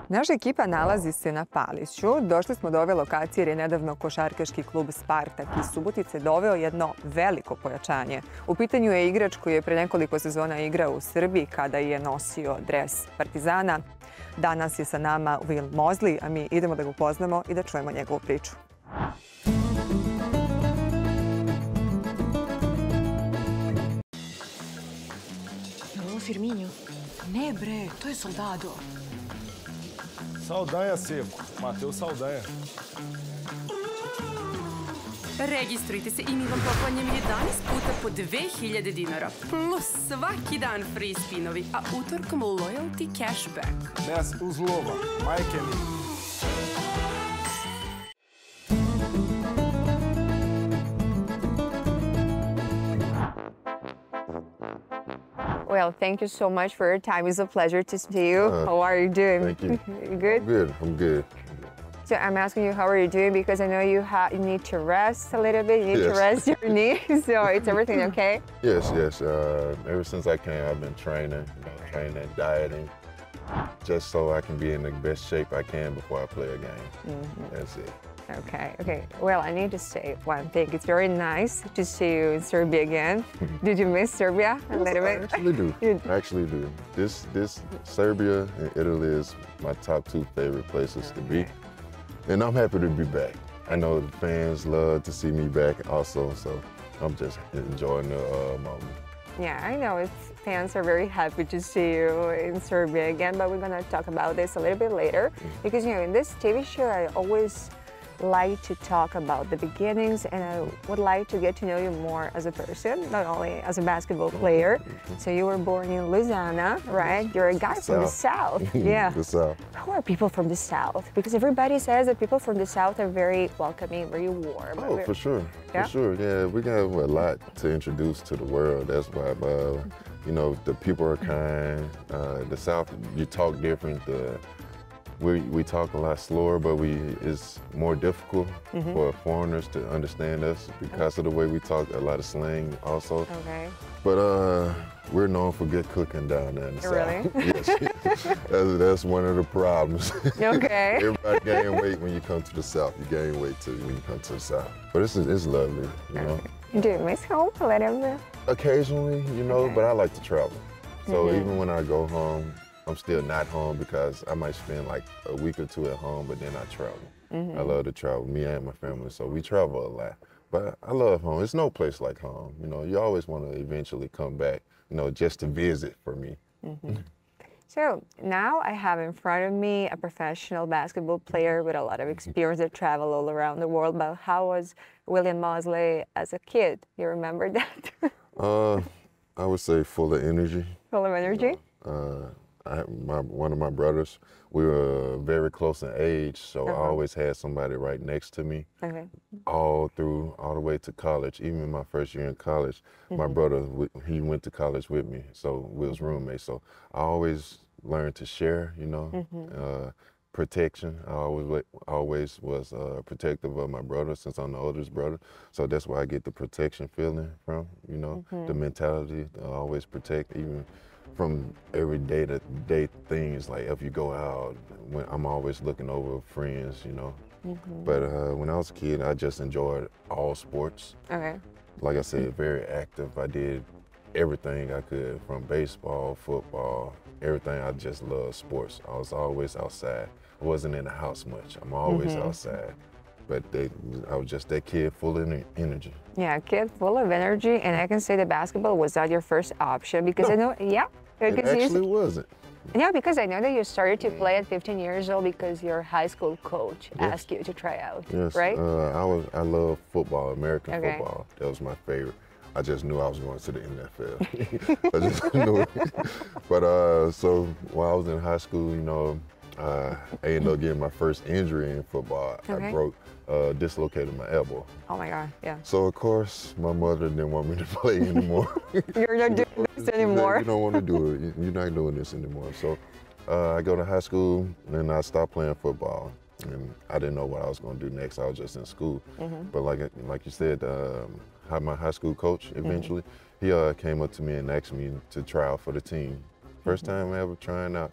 Naša ekipa nalazi se na Paliću. Došli smo do ove lokacije jer je nedavno košarkaški klub Spartak iz Subotice doveo jedno veliko pojačanje. U pitanju je igrač koji je pre nekoliko sezona igrao u Srbiji kada je nosio dres Partizana. Danas je sa nama Vilijam Mozli, a mi idemo da ga upoznamo i da čujemo njegovu priču. Ovo Firminjo? Ne bre, to je Soldado. Saldanha seco. Matheus Saldanha. Registrujte se i mi vam poklanjamo 11 puta po 2000 dinara. Plus svaki dan free spinovi, a utorkom loyalty cashback. Nes Uzlova. Majke mi. Well, thank you so much for your time. It's a pleasure to see you. How are you doing? Thank you. You good? I'm good. So I'm asking you, how are you doing? Because I know you need to rest a little bit. You need to rest your knee. So is everything okay? Yes. Ever since I came, I've been training, dieting, just so I can be in the best shape I can before I play a game. That's it. Okay. Well, I need to say one thing. It's very nice to see you in Serbia again. Did you miss Serbia a little bit? I actually do. This Serbia and Italy is my top 2 favorite places to be. And I'm happy to be back. I know the fans love to see me back also, so I'm just enjoying the moment. Yeah, I know fans are very happy to see you in Serbia again, but we're going to talk about this a little bit later. Because, in this TV show, I always like to talk about the beginnings, and I would like to get to know you more as a person, not only as a basketball player. So you were born in Louisiana, right? You're a guy from the South. Yeah. The South. Who are people from the South? Because everybody says that people from the South are very welcoming, very warm. Oh, for sure. Yeah? For sure. Yeah, we got a lot to introduce to the world. That's why, the people are kind. The South, you talk different. We talk a lot slower, but it's more difficult for foreigners to understand us because of the way we talk, a lot of slang also. Okay. But we're known for good cooking down there in the South. Really? Yes. That's one of the problems. Okay. Everybody gain weight when you come to the South. You gain weight too when you come to the South. But it's lovely, you know. Do you miss home a little bit? Occasionally, but I like to travel. So even when I go home, I'm still not home because I might spend like a week or 2 at home, but then I travel. I love to travel, me and my family, so we travel a lot. But I love home. It's no place like home. You always want to eventually come back, just to visit for me. So now I have in front of me a professional basketball player with a lot of experience that travel all around the world. But how was Vilijam Mozli as a kid? You remember that? I would say full of energy. Full of energy? One of my brothers, we were very close in age, so I always had somebody right next to me. Okay. All the way to college. Even my first year in college, my brother, he went to college with me, so we was roommates. So I always learned to share, protection. I always was protective of my brother since I'm the oldest brother. So that's where I get the protection feeling from, the mentality to always protect, even from every day-to-day things, like if you go out, when I'm always looking over friends, But when I was a kid, I just enjoyed all sports. Okay. Like I said, very active. I did everything I could, from baseball, football, everything. I just loved sports. I was always outside. I wasn't in the house much. I'm always outside. But I was just that kid full of energy. Yeah, kid full of energy. And I can say that basketball was not your first option because I know, it actually wasn't. Yeah, because I know that you started to play at 15 years old because your high school coach asked you to try out, right? I love football, American football. That was my favorite. I just knew I was going to the NFL. I just knew it. But so while I was in high school, I ended up getting my first injury in football. I dislocated my elbow. Oh my God, yeah. So of course, my mother didn't want me to play anymore. You're not doing this anymore. You don't want to do it. You're not doing this anymore. So I go to high school, and I stopped playing football. And I didn't know what I was going to do next. I was just in school. But like you said, my high school coach eventually, he came up to me and asked me to try out for the team First time ever trying out.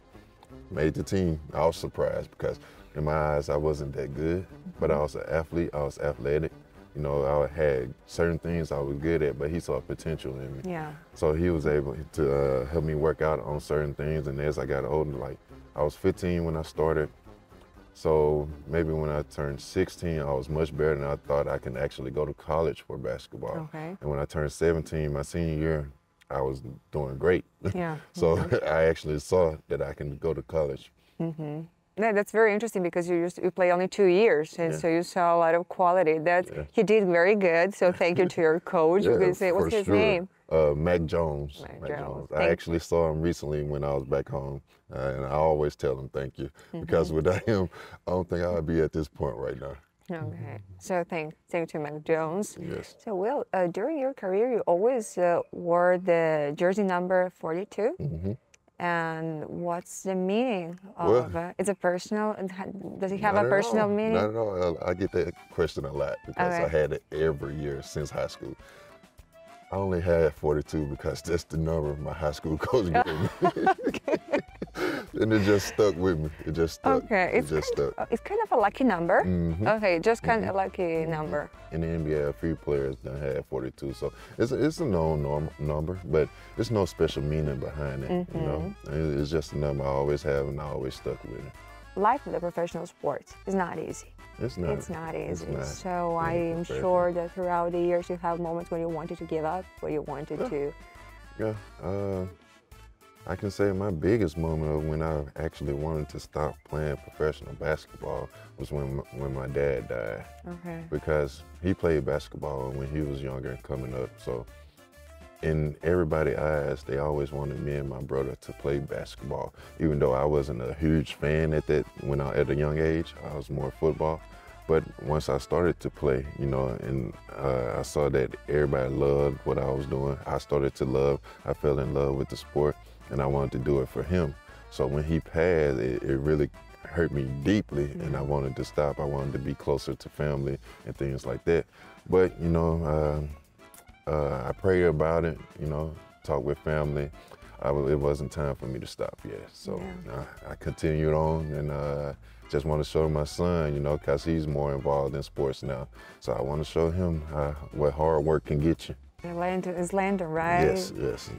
Made the team. I was surprised because in my eyes I wasn't that good, but I was an athlete, I was athletic. You know, I had certain things I was good at, but he saw potential in me. Yeah. So he was able to help me work out on certain things, and as I got older, like I was 15 when I started, so maybe when I turned 16, I was much better than I thought. I can actually go to college for basketball. Okay. And when I turned 17, my senior year, I was doing great. Yeah. So I actually saw that I can go to college. Yeah, that's very interesting because you play only 2 years, and so you saw a lot of quality. That he did very good. So thank you to your coach. What's his name? Mac Jones. Mac Jones. I actually saw him recently when I was back home, and I always tell him thank you because without him, I don't think I would be at this point right now. Okay. So thank you to Mac Jones. Yes. So Will, during your career, you always wore the jersey number 42. And what's the meaning of it's a personal? Does it have a personal meaning? Not at all. I get that question a lot because I had it every year since high school. I only had 42 because that's the number my high school coach gave me. And it just stuck with me. It just stuck. Okay, it's kind of a lucky number. Okay, just kind of a lucky number. In the NBA, a few players done had 42, so it's a known number, but there's no special meaning behind it. You know, it's just a number I always have, and I always stuck with it. Life in the professional sports is not easy. It's not. It's not easy. It's not. So I am sure that throughout the years you have moments when you wanted to give up, where you wanted to. Yeah. I can say my biggest moment of when I actually wanted to stop playing professional basketball was when my dad died. Okay. Because he played basketball when he was younger and coming up. So in everybody's eyes, they always wanted me and my brother to play basketball. Even though I wasn't a huge fan at a young age, I was more football. But once I started to play, you know, and I saw that everybody loved what I was doing, I fell in love with the sport, and I wanted to do it for him. So when he passed, it really hurt me deeply, and I wanted to stop. I wanted to be closer to family and things like that. But, you know, I prayed about it, you know, talked with family. It wasn't time for me to stop yet. So I continued on, and just want to show my son, you know, because he's more involved in sports now. So I want to show him what hard work can get you. It's Landon, right? Yes,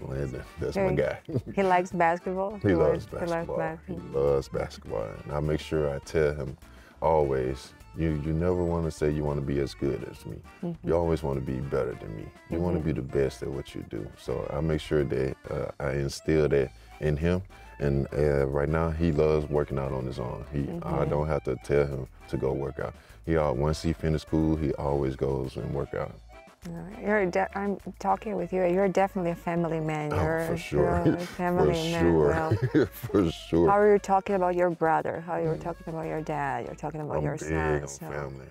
Landon. That's my guy. He likes basketball? He loves basketball. He loves basketball. And I make sure I tell him always, you never want to say you want to be as good as me. You always want to be better than me. You want to be the best at what you do. So I make sure that I instill that in him. And right now, he loves working out on his own. I don't have to tell him to go work out. Once he finishes school, he always goes and work out. I'm talking with you. You're definitely a family man. You're for sure. You're a family man. Well, for sure. How are you talking about your brother? How you were talking about your dad? You're talking about your son. Family.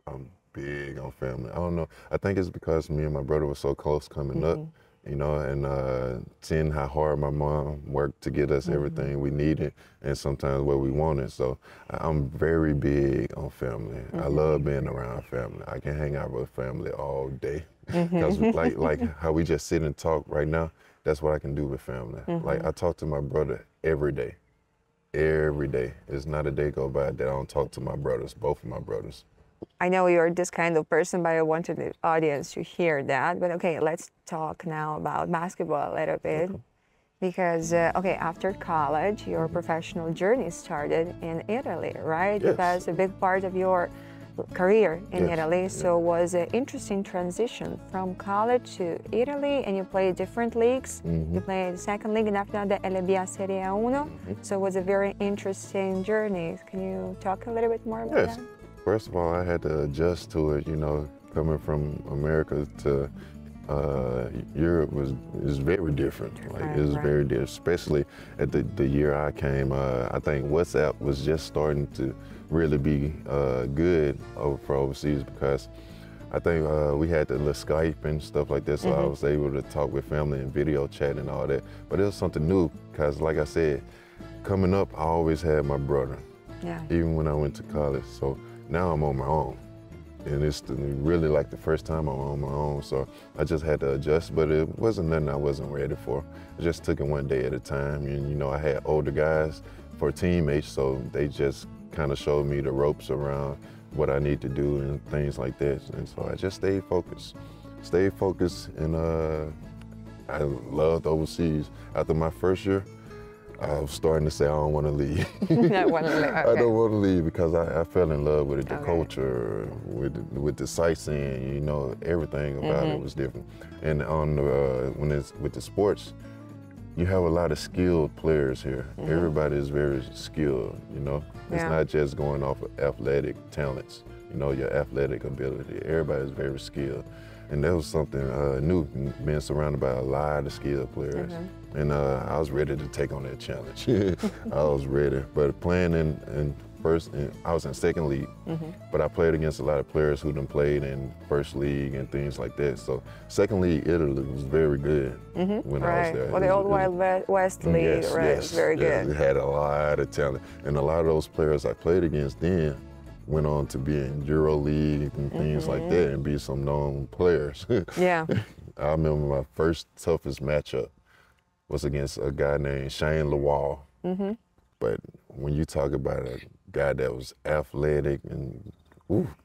I'm big on family. I don't know. I think it's because me and my brother were so close coming up, you know, and seeing how hard my mom worked to get us everything we needed and sometimes what we wanted. So I'm very big on family. I love being around family. I can hang out with family all day. Because like how we just sit and talk right now, that's what I can do with family. Like I talk to my brother every day. Every day. There's not a day go by that I don't talk to my brothers, both of my brothers. I know you're this kind of person, but I wanted the audience to hear that. But okay, let's talk now about basketball a little bit. Because, after college, your professional journey started in Italy, right? Yes. That's a big part of your career in Italy. So it was an interesting transition from college to Italy, and you played different leagues. You played the second league, and after that, the Emisija Serie 1. So it was a very interesting journey. Can you talk a little bit more about that? First of all, I had to adjust to it, you know, coming from America to Europe is very different. Like, it was very different, especially at the year I came. I think WhatsApp was just starting to really be good for overseas, because I think we had the little Skype and stuff like that, so I was able to talk with family and video chat and all that. But it was something new, because like I said, coming up, I always had my brother, even when I went to college. So now I'm on my own. and it's really like the first time I'm on my own, so I just had to adjust, but it wasn't nothing I wasn't ready for. I just took it one day at a time, and you know, I had older guys for teammates, so they just kind of showed me the ropes around what I need to do and things like that, and so I just stayed focused, and I loved overseas. After my first year, I was starting to say I don't want to leave. Not want to leave. Okay. I don't want to leave because I fell in love with it, the Okay. culture, with the sightseeing. You know, everything about it was different. And on when it's with the sports, you have a lot of skilled players here. Everybody is very skilled. You know, it's Yeah. not just going off of athletic talents. You know, your athletic ability. Everybody is very skilled. And that was something new, being surrounded by a lot of skilled players. And I was ready to take on that challenge. I was ready. But playing in first, I was in second league, but I played against a lot of players who done played in first league and things like that. So second league Italy was very good when I was there. Well, the old Wild West League, Yes, right? yes, Very yes. good. It had a lot of talent. And a lot of those players I played against then went on to be in Euro League and things like that and be some known players. Yeah. I remember my first toughest matchup was against a guy named Shane Lawal. But when you talk about a guy that was athletic and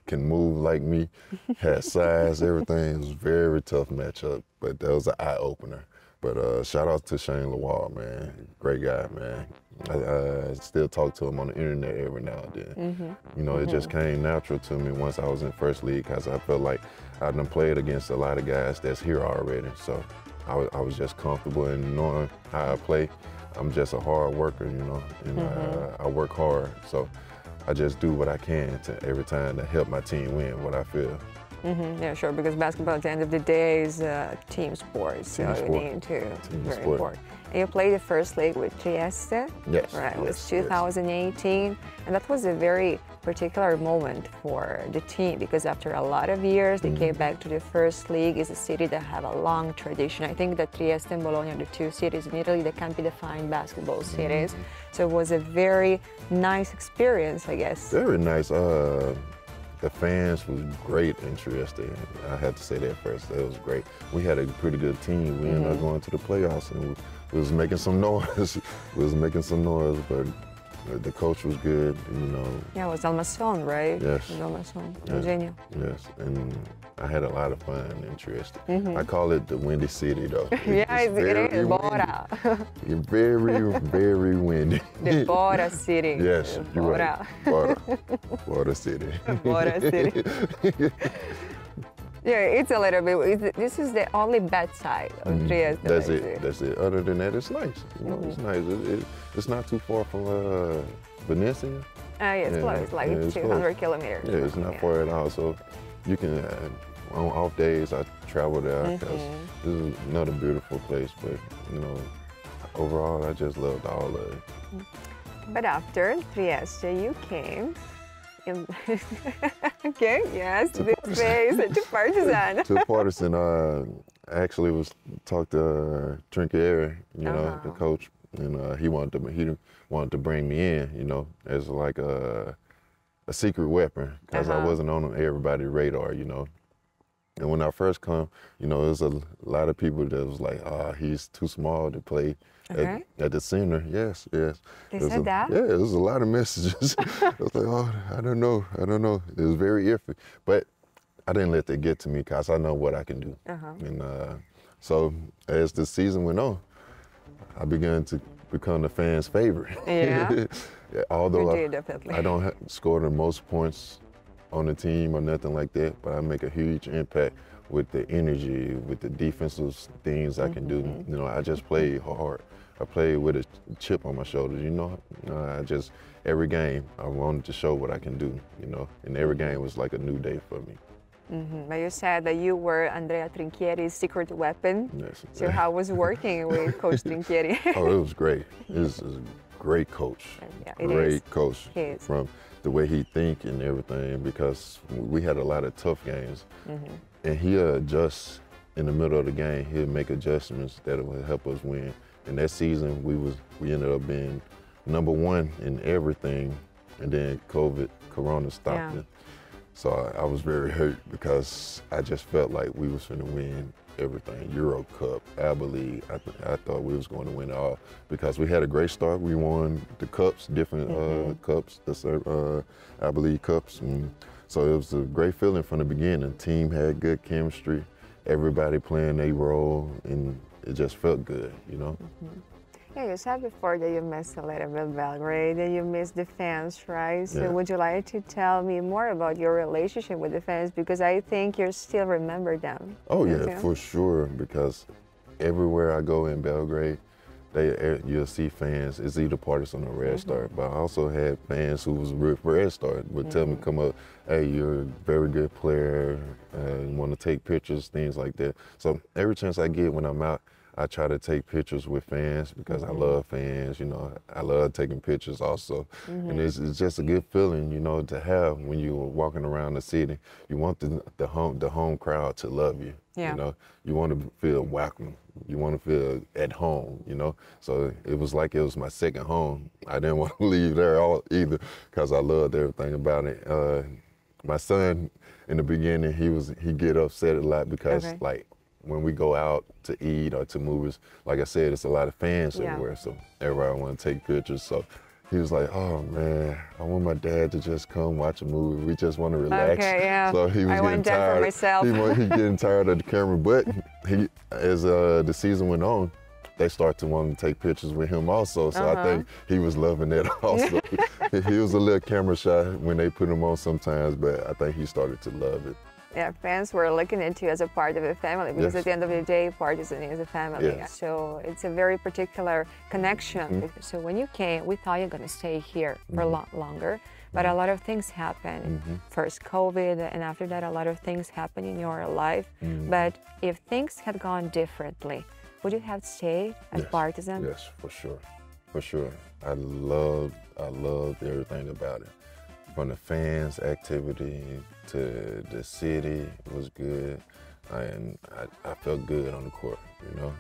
can move like me, had size, everything, it was a very tough matchup, but that was an eye-opener. But shout out to Shane Lawal, man. Great guy, man. I still talk to him on the internet every now and then. You know, it just came natural to me once I was in first league because I felt like I done played against a lot of guys that's here already. So I was just comfortable in knowing how I play. I'm just a hard worker, you know, and I work hard. So I just do what I can every time to help my team win what I feel. Yeah, sure, because basketball at the end of the day is a team sport, so Team sport. you need to, Team very sport. important. And you played the first league with Trieste, Yes, right? It was yes, 2018, and that was a very particular moment for the team because after a lot of years, they came back to the first league. It's a city that have a long tradition. I think that Trieste and Bologna are the two cities in Italy that can be defined basketball cities. So it was a very nice experience, I guess. Very nice. The fans was great in Trieste. I had to say that first. It was great. We had a pretty good team. We ended up going to the playoffs, and we was making some noise. But the coach was good, you know. Yeah, it was Almasson, right? Yes. It was Almasson, Yes. Eugenio. Yes, and I had a lot of fun in Trieste. I call it the Windy City, though. Yeah, it is. windy. Bora. Very, very windy. The Bora city. Yes, you're Bora. right. Bora City. Bora city. Yeah, it's a little bit. This is the only bad side of Trieste. That's I it. see. That's it. Other than that, it's nice. You know, it's nice. It's not too far from Valencia. Yeah, it's close, like it's 200 close. kilometers. Yeah, it's not far at all. So you can, on off days, I travel there because this is another beautiful place. But, you know, overall, I just loved all of it. But after Trieste, you came. Okay, yes, this place to Partizan. To Partisan, I actually was talked to Trinchieri, you know, the coach, and he wanted to bring me in, you know, as like a secret weapon because I wasn't on everybody's radar, you know. And when I first come, you know, there's a lot of people that was like, he's too small to play at the center. Yes. They said that? Yeah, there's a lot of messages. I was like, I don't know. It was very iffy. But I didn't let that get to me because I know what I can do. And so as the season went on, I began to become the fans' favorite. Yeah. Although You did, definitely. I don't score the most points on the team or nothing like that, but I make a huge impact with the energy, with the defensive things I can do. You know, I just play hard. I played with a chip on my shoulders, you know. Every game, I wanted to show what I can do, you know, and every game was like a new day for me. But you said that you were Andrea Trinchieri's secret weapon. Yes. So how was working with Coach Trinchieri? Oh, it was great. He's a great coach. Yeah, it great is. coach. He is. From the way he think and everything, because we had a lot of tough games. And he'll adjust in the middle of the game. He'll make adjustments that will help us win. And that season, we ended up being #1 in everything. And then Corona stopped it. So I was very hurt because I just felt like we was finna win everything. Euro Cup, ABBA League. I thought we was going to win it all because we had a great start. We won the cups, different cups, the ABBA League cups. And so it was a great feeling from the beginning. The team had good chemistry, everybody playing their role, and it just felt good, you know? Yeah, you said before that you missed a little bit Belgrade, that you missed the fans, right? So Yeah. would you like to tell me more about your relationship with the fans? Because I think you still remember them. Oh yeah, Okay. for sure, because everywhere I go in Belgrade, you'll see fans. It's either partisan or Red Star, but I also had fans who was Red Star would tell me, come up, hey, you're a very good player, you want to take pictures, things like that. So every chance I get when I'm out, I try to take pictures with fans because I love fans, you know. I love taking pictures also. And it's just a good feeling, you know, to have when you're walking around the city. You want the home crowd to love you, Yeah. you know. You want to feel welcome. You want to feel at home, you know. So it was like it was my second home. I didn't want to leave there either because I loved everything about it. My son, in the beginning, he get upset a lot because like, when we go out to eat or to movies, like I said, it's a lot of fans everywhere, so everybody want to take pictures. So he was like, oh man, I want my dad to just come watch a movie. We just want to relax. Okay, yeah. So he was I getting want that tired. for myself. He getting tired of the camera, but as the season went on, they start to want to take pictures with him also. So I think he was loving that also. He was a little camera shy when they put him on sometimes, but I think he started to love it. Yeah, fans were looking at you as a part of the family because at the end of the day, Partizan is a family. Yes. So it's a very particular connection. So when you came, we thought you're going to stay here for a lot longer, but a lot of things happened. First COVID, and after that, a lot of things happened in your life. But if things had gone differently, would you have stayed at Partizan? Yes, for sure, for sure. I loved everything about it. From the fans' activity to the city was good, and I felt good on the court, you know.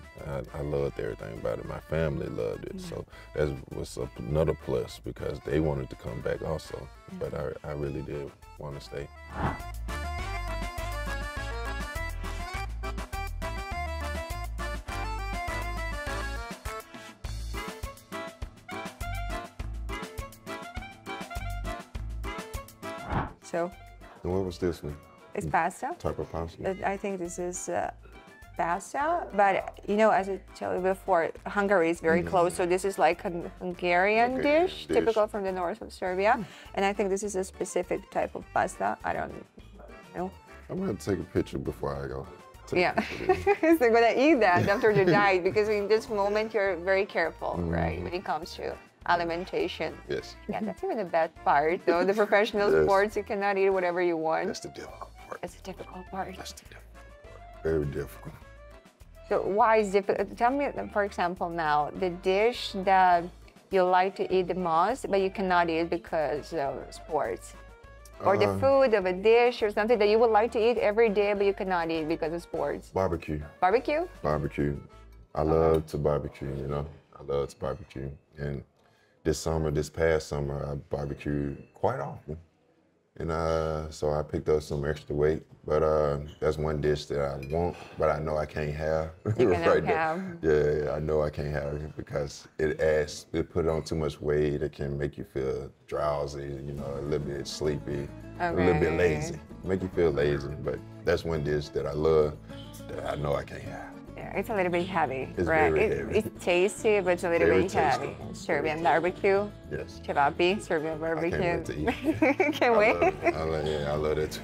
I loved everything about it. My family loved it, so that was another plus because they wanted to come back also, but I really did want to stay. So And what was this one? it's pasta. Type of pasta? I think this is pasta, but you know, as I told you before, Hungary is very close, so this is like a Hungarian dish, typical from the north of Serbia, and I think this is a specific type of pasta. I don't know. I'm gonna take a picture before I go. Yeah, so I'm gonna eat that after the diet because in this moment you're very careful, right, when it comes to alimentation. Yes. Yeah, that's even the bad part, though. The professional sports, you cannot eat whatever you want. That's the difficult part. That's the difficult part. That's the difficult part. Very difficult. So why is difficult? Tell me, for example, now, the dish that you like to eat the most, but you cannot eat because of sports. Or the food of a dish or something that you would like to eat every day, but you cannot eat because of sports. Barbecue. Barbecue? Barbecue. I love to barbecue, you know. I love to barbecue. And this past summer, I barbecued quite often. And so I picked up some extra weight, but that's one dish that I want, but I know I can't have. You cannot have. Yeah, I know I can't have it because it put on too much weight. It can make you feel drowsy, you know, a little bit sleepy, a little bit lazy. Make you feel lazy, but that's one dish that I love that I know I can't have. Yeah, it's a little bit heavy, It's right? very heavy. It's tasty, but it's a little Very bit tasty. heavy. Serbian barbecue. Yes. Cevapi, Serbian I barbecue. can't wait to eat. Can't wait. I love that too.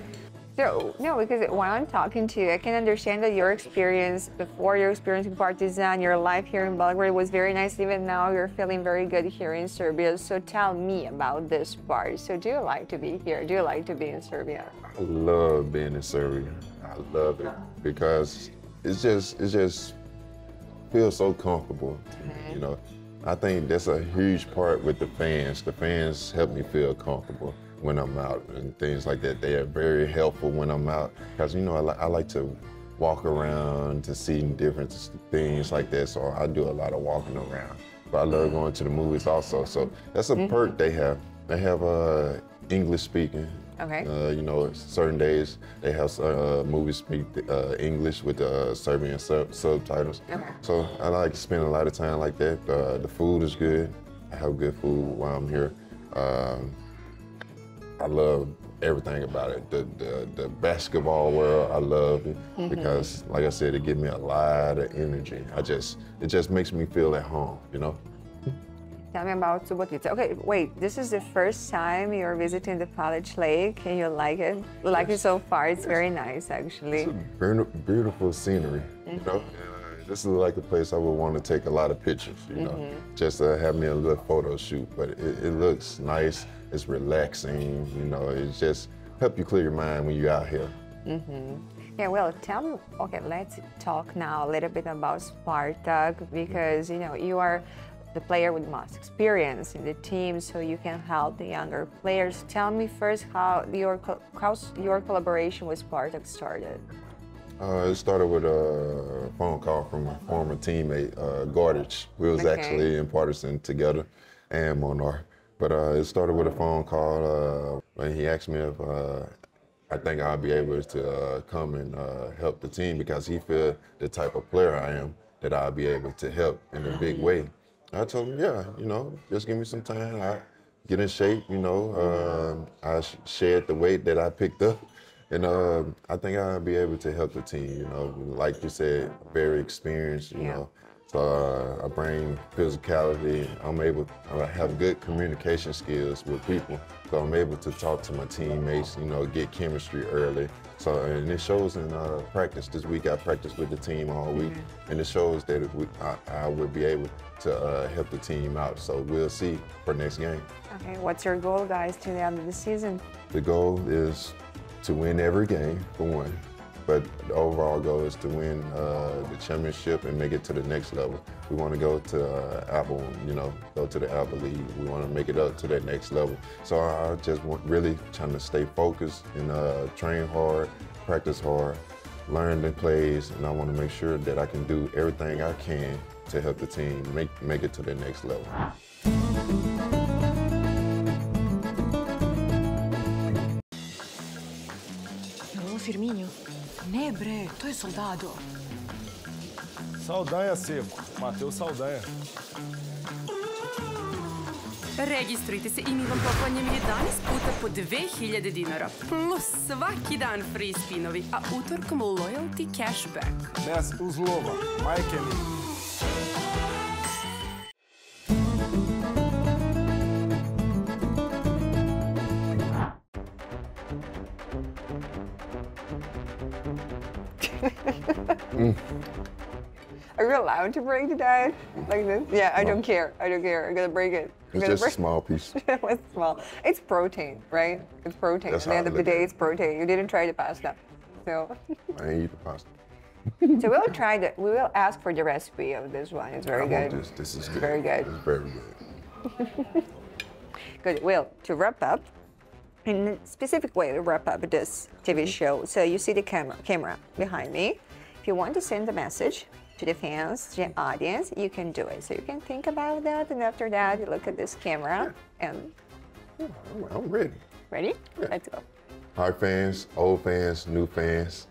So, no, because while I'm talking to you, I can understand that your experience before your experience in Partizan, your life here in Belgrade was very nice. Even now, you're feeling very good here in Serbia. So tell me about this part. So do you like to be here? Do you like to be in Serbia? I love being in Serbia. I love it because it's just feels so comfortable to me, you know. I think that's a huge part with the fans. The fans help me feel comfortable when I'm out and things like that. They are very helpful when I'm out because, you know, I like to walk around to see different things like that. So I do a lot of walking around. But I love going to the movies also. So that's a perk they have. They have English speaking Okay. You know, certain days they have movies speak English with Serbian subtitles. Okay. So I like to spend a lot of time like that. The food is good. I have good food while I'm here. I love everything about it. The basketball world, I love it because, like I said, it gives me a lot of energy. It just makes me feel at home, you know? Tell me about Subotica. Okay, wait, this is the first time you're visiting the College Lake and you like it? You like it so far? It's very nice, actually. It's a beautiful scenery, you know? This is like a place I would want to take a lot of pictures, you know? Just have me a little photo shoot, but it looks nice. It's relaxing, you know, it's just help you clear your mind when you're out here. Yeah, well, tell me, okay, let's talk now a little bit about Spartak because, you know, you are the player with most experience in the team, so you can help the younger players. Tell me first how your collaboration with Spartak started. It started with a phone call from a former teammate, Gordich. We was actually in Partisan together and Monar. But it started with a phone call when he asked me if I think I'll be able to come and help the team because he feel the type of player I am that I'll be able to help in a big way. I told him, yeah, you know, just give me some time. I get in shape, you know. I shed the weight that I picked up. And I think I'll be able to help the team, you know. Like you said, very experienced, you know. So I bring physicality. I have good communication skills with people. So I'm able to talk to my teammates, you know, get chemistry early. So, and it shows in practice. This week I practiced with the team all week. And it shows that I would be able to help the team out. So we'll see for next game. Okay, what's your goal, guys, to the end of the season? The goal is to win every game, for one. But the overall goal is to win the championship and make it to the next level. We want to go to Apple, you know, go to the Apple League. We want to make it up to that next level. So I just really trying to stay focused and train hard, practice hard, learn the plays, and I want to make sure that I can do everything I can to help the team make it to the next level. Firminho. Ne bre, to je Soldado. Saldanha seco. Mateus Saldanha. Registrujte se i mi vam poklanjam 11 puta po 2000 dinara. Plus svaki dan free spinovi, a utorkom loyalty cashback. Nes Uzlova. Majke mi. Are you allowed to break that like this? Yeah, I don't care. I don't care. I'm gonna break it. It's just a small piece. It's small. It's protein, right? It's protein. That's At the end how of I the look day, at it's protein. You didn't try the pasta, so. I ain't eat the pasta. So we'll try that. We will ask for the recipe of this one. It's very good. This is good. Very good. It's very good. Good. Well, to wrap up, in a specific way to wrap up this TV show. So you see the camera behind me. If you want to send a message to the fans, to the audience, you can do it. So you can think about that, and after that, you look at this camera and. Yeah, I'm ready. Ready? Yeah. Let's go. Hi fans, old fans, new fans.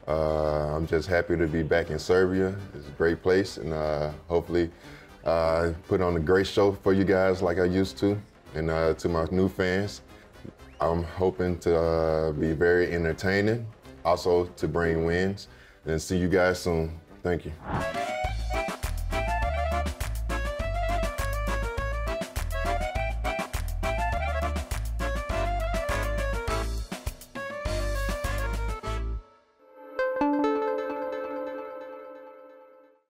I'm just happy to be back in Serbia. It's a great place, and hopefully put on a great show for you guys like I used to. And to my new fans, I'm hoping to be very entertaining, also to bring wins, and see you guys soon. Thank you.